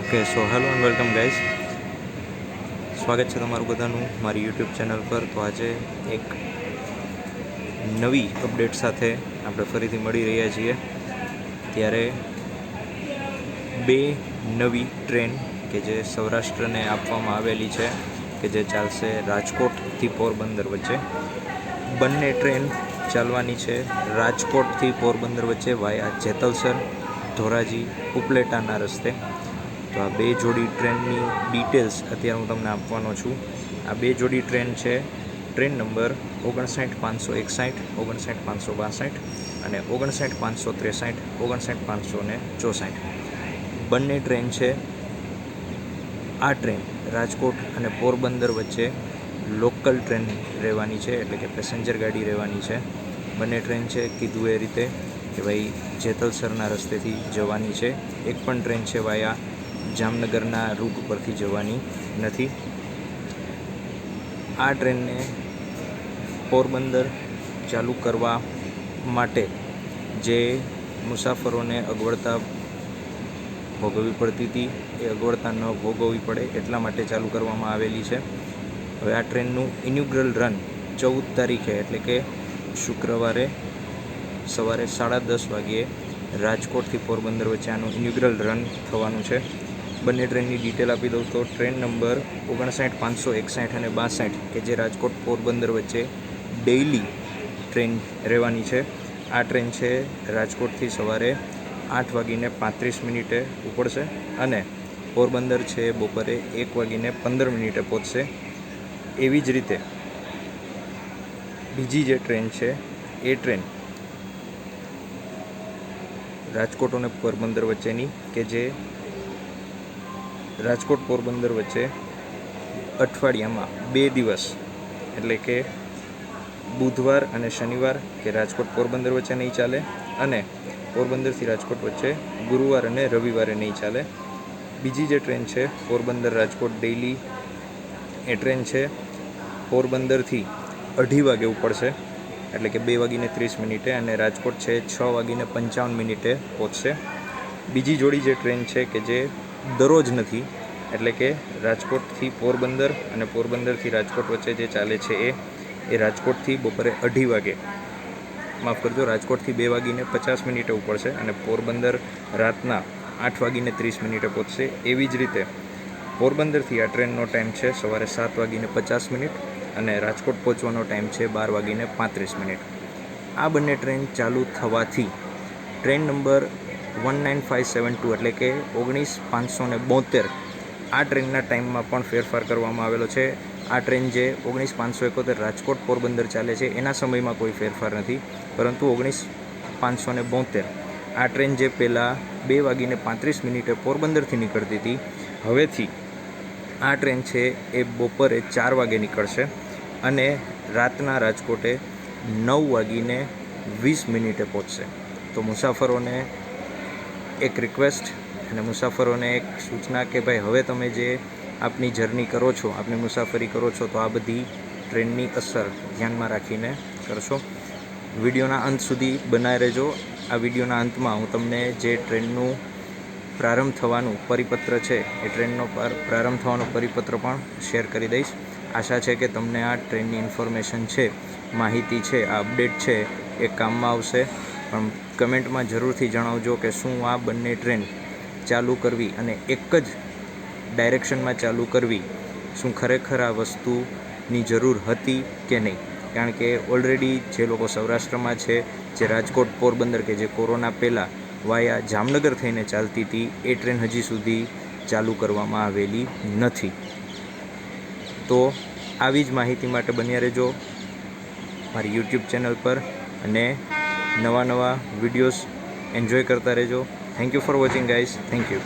Okay so hello and welcome guys, સ્વાગત છે તમારું બધાનું મારી યુટ્યુબ ચેનલ પર. તો આજે એક નવી અપડેટ સાથે આપણે ફરીથી મળી રહ્યા છીએ. ત્યારે બે નવી ટ્રેન કે જે સૌરાષ્ટ્રને આપવામાં આવેલી છે કે જે ચાલશે રાજકોટથી પોરબંદર વચ્ચે. બંને ટ્રેન ચાલવાની છે રાજકોટથી પોરબંદર વચ્ચે વાયા જેતલસર, ધોરાજી, ઉપલેટાના રસ્તે. તો આ બે જોડી ટ્રેનની ડિટેલ્સ અત્યારે હું તમને આપવાનો છું. આ બે જોડી ટ્રેન છે ટ્રેન નંબર 59561, 59562 અને 59563, 59564. બંને ટ્રેન છે. આ ટ્રેન રાજકોટ અને પોરબંદર વચ્ચે લોકલ ટ્રેન રહેવાની છે, એટલે કે પેસેન્જર ગાડી રહેવાની છે. બંને ટ્રેન છે કીધું એ રીતે કે ભાઈ જેતલસરના રસ્તેથી જવાની છે. એક પણ ટ્રેન છે વાયા જામનગરના રૂટ પરથી જવાની નથી. આ ટ્રેનને પોરબંદર ચાલુ કરવા માટે જે મુસાફરોને અગવડતા ભોગવવી પડતી હતી એ અગવડતા ન ભોગવવી પડે એટલા માટે ચાલુ કરવામાં આવેલી છે. હવે આ ટ્રેનનું ઇન્યુગ્રલ રન 14 તારીખે એટલે કે શુક્રવારે સવારે 10:30 વાગ્યે રાજકોટથી પોરબંદર વચ્ચે આનું ઇન્યુગ્રલ રન થવાનું છે. બંને ટ્રેનની ડિટેલ આપી દઉં તો ટ્રેન નંબર 59561 અને 62 કે જે રાજકોટ પોરબંદર વચ્ચે ડેઇલી ટ્રેન રહેવાની છે. આ ટ્રેન છે રાજકોટથી સવારે 8:35 ઉપડશે અને પોરબંદર છે બપોરે 1:15 પહોંચશે. એવી જ રીતે બીજી જે ટ્રેન છે એ ટ્રેન રાજકોટ અને પોરબંદર વચ્ચેની કે જે રાજકોટ પોરબંદર વચ્ચે અઠવાડિયામાં 2 દિવસ એટલે કે બુધવાર અને શનિવાર કે રાજકોટ પોરબંદર વચ્ચે નહીં ચાલે અને પોરબંદરથી રાજકોટ વચ્ચે ગુરુવાર અને રવિવારે નહીં ચાલે. બીજી જે ટ્રેન છે પોરબંદર રાજકોટ ડેઇલી, એ ટ્રેન છે પોરબંદરથી 2:30 વાગે ઉપડશે એટલે કે 2:30 અને રાજકોટ છે 6:55 પહોંચશે. બીજી જોડી જે ટ્રેન છે કે જે દરરોજ નથી એટલે કે રાજકોટથી પોરબંદર અને પોરબંદરથી રાજકોટ વચ્ચે જે ચાલે છે એ રાજકોટથી બપોરે 2:30 વાગે રાજકોટથી 2:50 ઉપડશે અને પોરબંદર રાતના 8:30 પહોંચશે. એવી જ રીતે પોરબંદરથી આ ટ્રેનનો ટાઈમ છે સવારે 7:50 અને રાજકોટ પહોંચવાનો ટાઈમ છે 12:35. આ બંને ટ્રેન ચાલુ થવાથી ટ્રેન નંબર 19572 એટલે કે 19572 આ ટ્રેનના ટાઈમમાં પણ ફેરફાર કરવામાં આવેલો છે. આ ટ્રેન જે 19571 રાજકોટ પોરબંદર ચાલે છે એના સમયમાં કોઈ ફેરફાર નથી, પરંતુ 19572 આ ટ્રેન જે પહેલાં 2:35 પોરબંદરથી નીકળતી હતી, હવેથી આ ટ્રેન છે એ બપોરે 4 વાગે નીકળશે અને રાતના રાજકોટે 9:20 પહોંચશે. તો મુસાફરોને એક રિક્વેસ્ટ અને મુસાફરોને એક સૂચના કે ભાઈ હવે તમે જે આપની જર્ની કરો છો, આપની મુસાફરી કરો છો, તો આ બધી ટ્રેનની અસર ધ્યાનમાં રાખીને કરશો. વિડીયોના અંત સુધી બનાવી રહેજો. આ વિડીયોના અંતમાં હું તમને જે ટ્રેનનું પ્રારંભ થવાનું પરિપત્ર છે એ ટ્રેનનો પ્રારંભ થવાનો પરિપત્ર પણ શેર કરી દઈશ. આશા છે કે તમને આ ટ્રેનની ઇન્ફોર્મેશન છે, માહિતી છે, આ અપડેટ છે એ કામમાં આવશે. પણ કમેન્ટમાં જરૂરથી જણાવજો કે શું આ બંને ટ્રેન ચાલુ કરવી અને એક જ ડાયરેક્શનમાં ચાલુ કરવી શું ખરેખર આ વસ્તુની જરૂર હતી કે નહીં. કારણ કે ઓલરેડી જે લોકો સૌરાષ્ટ્રમાં છે, જે રાજકોટ પોરબંદર કે જે કોરોના પહેલાં વાયા જામનગર થઈને ચાલતી હતી, એ ટ્રેન હજી સુધી ચાલુ કરવામાં આવેલી નથી. તો આવી જ માહિતી માટે બન્યા રહેજો મારી યુટ્યુબ ચેનલ પર અને નવા વિડીયોઝ એન્જોય કરતા રહેજો. Thank you for watching guys. Thank you.